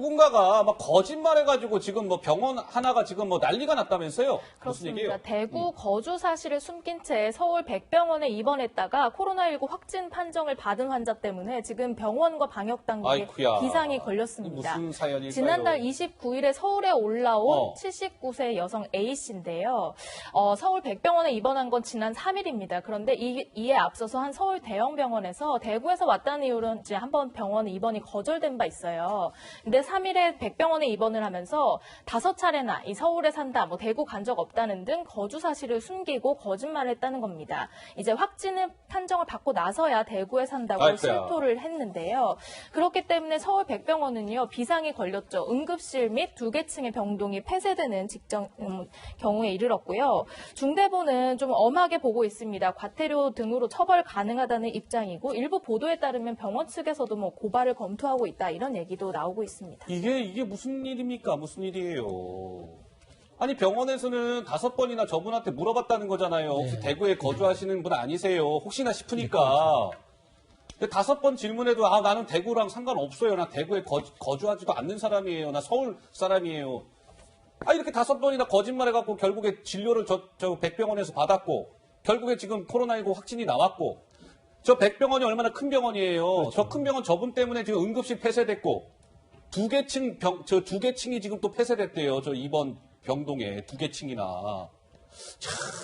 누군가가 막 거짓말해가지고 지금 뭐 병원 하나가 지금 뭐 난리가 났다면서요? 무슨 얘기예요? 그렇습니다. 대구 거주 사실을 숨긴 채 서울 백병원에 입원했다가 코로나19 확진 판정을 받은 환자 때문에 지금 병원과 방역 당국에 아이쿠야. 비상이 걸렸습니다. 무슨 사연일까요? 지난달 29일에 서울에 올라온 79세 여성 A씨인데요. 서울 백병원에 입원한 건 지난 3일입니다. 그런데 이에 앞서서 한 서울 대형병원에서 대구에서 왔다는 이유로 이제 한번 병원 입원이 거절된 바 있어요. 근데 3일에 백병원에 입원을 하면서 5차례나 이 서울에 산다, 뭐 대구 간 적 없다는 등 거주 사실을 숨기고 거짓말을 했다는 겁니다. 이제 확진 판정을 받고 나서야 대구에 산다고 실토를 했는데요. 그렇기 때문에 서울 백병원은요, 비상이 걸렸죠. 응급실 및 2개 층의 병동이 폐쇄되는 경우에 이르렀고요. 중대본은 좀 엄하게 보고 있습니다. 과태료 등으로 처벌 가능하다는 입장이고, 일부 보도에 따르면 병원 측에서도 뭐 고발을 검토하고 있다, 이런 얘기도 나오고 있습니다. 이게 무슨 일입니까? 무슨 일이에요? 아니 병원에서는 5번이나 저분한테 물어봤다는 거잖아요. 혹시 대구에 거주하시는 분 아니세요? 혹시나 싶으니까. 근데 5번 질문해도 나는 대구랑 상관없어요. 나 대구에 거주하지도 않는 사람이에요. 나 서울 사람이에요. 이렇게 5번이나 거짓말해갖고 결국에 진료를 저 백병원에서 받았고, 결국에 지금 코로나19 확진이 나왔고, 저 백병원이 얼마나 큰 병원이에요. 그렇죠. 저 큰 병원 저분 때문에 지금 응급실 폐쇄됐고, 2개 층이 지금 또 폐쇄됐대요. 저 이번 병동에 2개 층이나.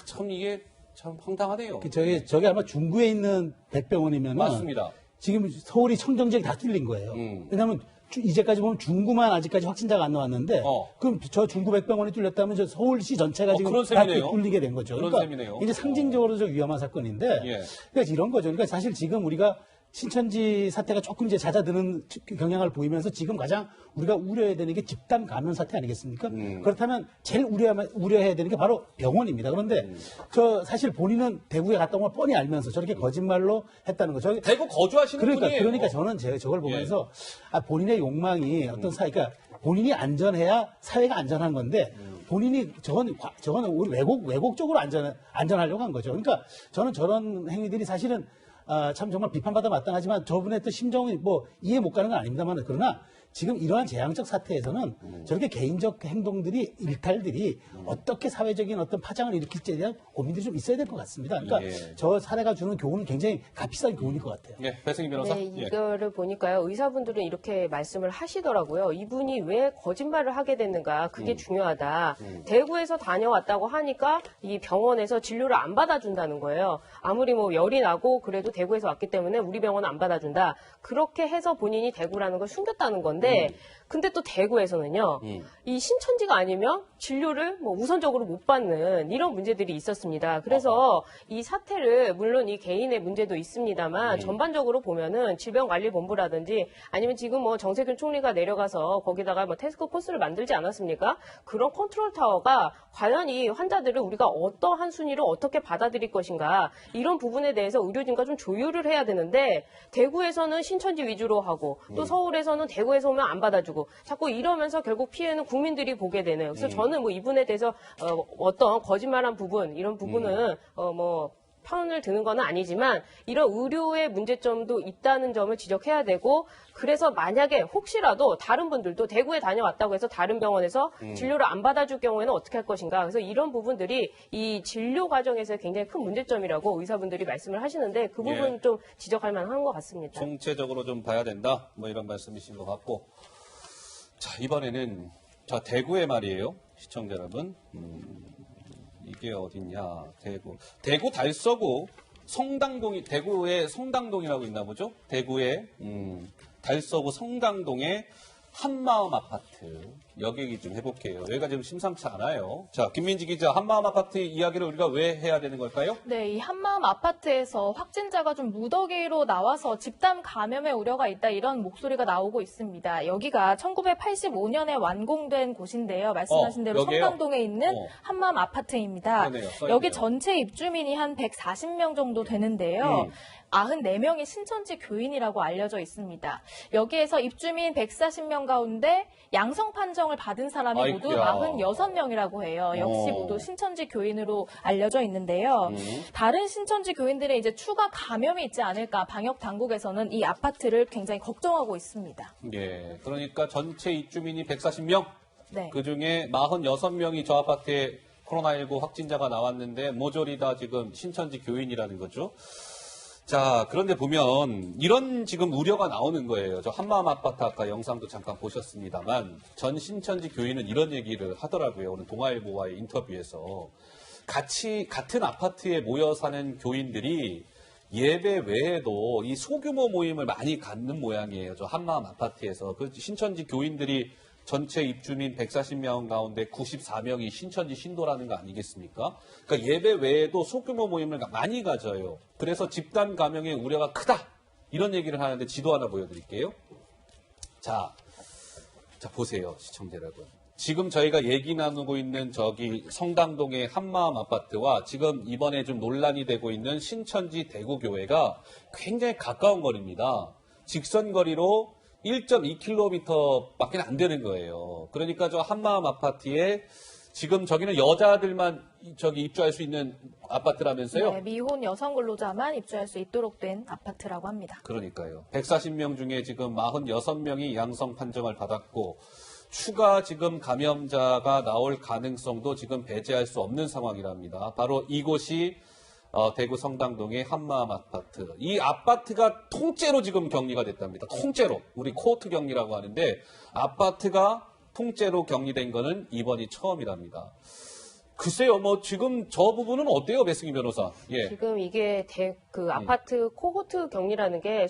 참 이게 참 황당하네요. 저게 아마 중구에 있는 백병원이면 맞습니다. 지금 서울이 청정지역이 다 뚫린 거예요. 왜냐하면 이제까지 보면 중구만 아직까지 확진자가 안 나왔는데 그럼 저 중구 백병원이 뚫렸다면 저 서울시 전체가 지금 다 뚫리게 된 거죠. 그런 그러니까 셈이네요. 이제 상징적으로 좀 위험한 사건인데 그러니까 이런 거죠. 그러니까 사실 지금 우리가 신천지 사태가 조금 이제 잦아드는 경향을 보이면서 지금 가장 우리가 우려해야 되는 게 집단 감염 사태 아니겠습니까? 그렇다면 제일 우려해야 되는 게 바로 병원입니다. 그런데 저 사실 본인은 대구에 갔다 온 걸 뻔히 알면서 저렇게 거짓말로 했다는 거죠. 대구 거주하시는 분이에요. 그러니까 저는 저걸 보면서 본인의 욕망이 어떤 그러니까 본인이 안전해야 사회가 안전한 건데 본인이 저건 우리 왜곡적으로 안전하려고 한 거죠. 그러니까 저는 저런 행위들이 사실은 참 정말 비판받아 마땅하지만 저분의 또 심정이 뭐 이해 못 가는 건 아닙니다만 그러나 지금 이러한 재앙적 사태에서는 저렇게 개인적 행동들이 일탈들이 어떻게 사회적인 어떤 파장을 일으킬지에 대한 고민들이 좀 있어야 될 것 같습니다. 그러니까 저 사례가 주는 교훈은 굉장히 값비싼 교훈일 것 같아요. 배승희 변호사. 네, 이거를 보니까요. 의사분들은 이렇게 말씀을 하시더라고요. 이분이 왜 거짓말을 하게 됐는가 그게 중요하다. 대구에서 다녀왔다고 하니까 이 병원에서 진료를 안 받아준다는 거예요. 아무리 뭐 열이 나고 그래도 대구에서 왔기 때문에 우리 병원은 안 받아준다. 그렇게 해서 본인이 대구라는 걸 숨겼다는 건데 근데 또 대구에서는요, 이 신천지가 아니면 진료를 뭐 우선적으로 못 받는 이런 문제들이 있었습니다. 그래서 이 사태를 물론 이 개인의 문제도 있습니다만 전반적으로 보면은 질병관리본부라든지 아니면 지금 뭐 정세균 총리가 내려가서 거기다가 뭐 태스크 포스를 만들지 않았습니까? 그런 컨트롤 타워가 과연 이 환자들을 우리가 어떠한 순위로 어떻게 받아들일 것인가 이런 부분에 대해서 의료진과 좀 조율을 해야 되는데 대구에서는 신천지 위주로 하고 또 서울에서는 대구에서 오면 안 받아주고 자꾸 이러면서 결국 피해는 국민들이 보게 되는. 그래서 저는 뭐 이분에 대해서 어떤 거짓말한 부분 이런 부분은 뭐 편을 드는 건 아니지만 이런 의료의 문제점도 있다는 점을 지적해야 되고 그래서 만약에 혹시라도 다른 분들도 대구에 다녀왔다고 해서 다른 병원에서 진료를 안 받아줄 경우에는 어떻게 할 것인가. 그래서 이런 부분들이 이 진료 과정에서 굉장히 큰 문제점이라고 의사분들이 말씀을 하시는데 그 부분 좀 지적할 만한 것 같습니다. 총체적으로 좀 봐야 된다. 뭐 이런 말씀이신 것 같고. 자, 이번에는 대구의 말이에요. 시청자 여러분. 이게 어딨냐. 대구 달서구 성당동이 대구의 성당동이라고 있나 보죠. 대구의 달서구 성당동의 한마음 아파트 여기 얘기 좀 해볼게요. 여기가 지금 심상치 않아요. 자, 김민지 기자, 한마음 아파트 이야기를 우리가 왜 해야 되는 걸까요? 네, 이 한마음 아파트에서 확진자가 좀 무더기로 나와서 집단 감염의 우려가 있다 이런 목소리가 나오고 있습니다. 여기가 1985년에 완공된 곳인데요. 말씀하신 대로 여기에요? 성당동에 있는 한마음 아파트입니다. 그러네요, 여기 전체 입주민이 한 140명 정도 되는데요. 94명이 신천지 교인이라고 알려져 있습니다. 여기에서 입주민 140명 가운데 양성 판정을 받은 사람이 모두 아이쿠야. 46명이라고 해요. 역시 모두 신천지 교인으로 알려져 있는데요. 다른 신천지 교인들의 이제 추가 감염이 있지 않을까 방역 당국에서는 이 아파트를 굉장히 걱정하고 있습니다. 예. 그러니까 전체 입주민이 140명, 네. 그 중에 46명이 저 아파트에 코로나19 확진자가 나왔는데 모조리 다 지금 신천지 교인이라는 거죠. 자, 그런데 보면 이런 지금 우려가 나오는 거예요. 저 한마음 아파트 아까 영상도 잠깐 보셨습니다만 전 신천지 교인은 이런 얘기를 하더라고요. 오늘 동아일보와의 인터뷰에서 같은 아파트에 모여 사는 교인들이 예배 외에도 이 소규모 모임을 많이 갖는 모양이에요. 저 한마음 아파트에서. 그 신천지 교인들이 전체 입주민 140명 가운데 94명이 신천지 신도라는 거 아니겠습니까? 그러니까 예배 외에도 소규모 모임을 많이 가져요. 그래서 집단 감염의 우려가 크다. 이런 얘기를 하는데 지도 하나 보여드릴게요. 자 보세요, 시청자 여러분. 지금 저희가 얘기 나누고 있는 저기 성당동의 한마음 아파트와 지금 이번에 좀 논란이 되고 있는 신천지 대구교회가 굉장히 가까운 거리입니다. 직선거리로 1.2km밖에 안 되는 거예요. 그러니까 저 한마음 아파트에 지금 저기는 여자들만 저기 입주할 수 있는 아파트라면서요? 네, 미혼 여성 근로자만 입주할 수 있도록 된 아파트라고 합니다. 그러니까요. 140명 중에 지금 46명이 양성 판정을 받았고 추가 지금 감염자가 나올 가능성도 지금 배제할 수 없는 상황이랍니다. 바로 이곳이 대구 성당동의 한마음 아파트. 이 아파트가 통째로 지금 격리가 됐답니다. 통째로. 우리 코호트 격리라고 하는데 아파트가 통째로 격리된 거는 이번이 처음이랍니다. 글쎄요, 뭐 지금 저 부분은 어때요, 배승희 변호사? 예. 지금 이게 아파트 코호트 격리라는 게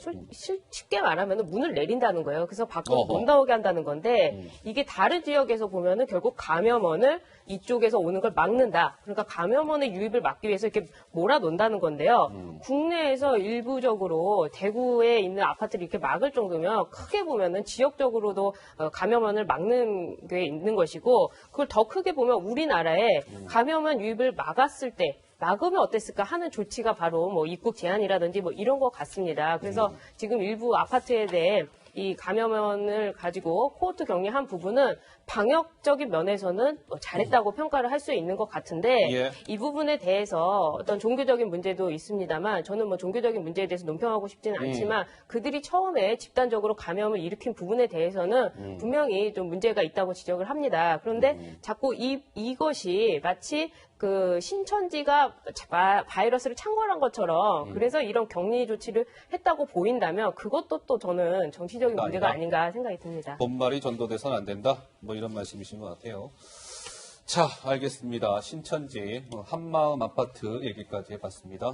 쉽게 말하면 문을 내린다는 거예요. 그래서 밖으로 못 나오게 한다는 건데 이게 다른 지역에서 보면은 결국 감염원을 이쪽에서 오는 걸 막는다. 그러니까 감염원의 유입을 막기 위해서 이렇게 몰아놓는다는 건데요. 국내에서 일부적으로 대구에 있는 아파트를 이렇게 막을 정도면 크게 보면은 지역적으로도 감염원을 막는 게 있는 것이고 그걸 더 크게 보면 우리나라에 감염원 유입을 막았을 때 막으면 어땠을까 하는 조치가 바로 뭐 입국 제한이라든지 뭐 이런 것 같습니다. 그래서 지금 일부 아파트에 대해 이 감염원을 가지고 코호트 격리한 부분은 방역적인 면에서는 잘했다고 평가를 할 수 있는 것 같은데 예. 이 부분에 대해서 어떤 종교적인 문제도 있습니다만 저는 뭐 종교적인 문제에 대해서 논평하고 싶지는 않지만 그들이 처음에 집단적으로 감염을 일으킨 부분에 대해서는 분명히 좀 문제가 있다고 지적을 합니다. 그런데 자꾸 이것이 마치 그 신천지가 바이러스를 창궐한 것처럼 그래서 이런 격리 조치를 했다고 보인다면 그것도 또 저는 정치적인 문제가 아닌가 생각이 듭니다. 본말이 전도돼서는 안 된다? 뭐 이런 말씀이신 것 같아요. 자, 알겠습니다. 신천지 한마음 아파트 얘기까지 해봤습니다.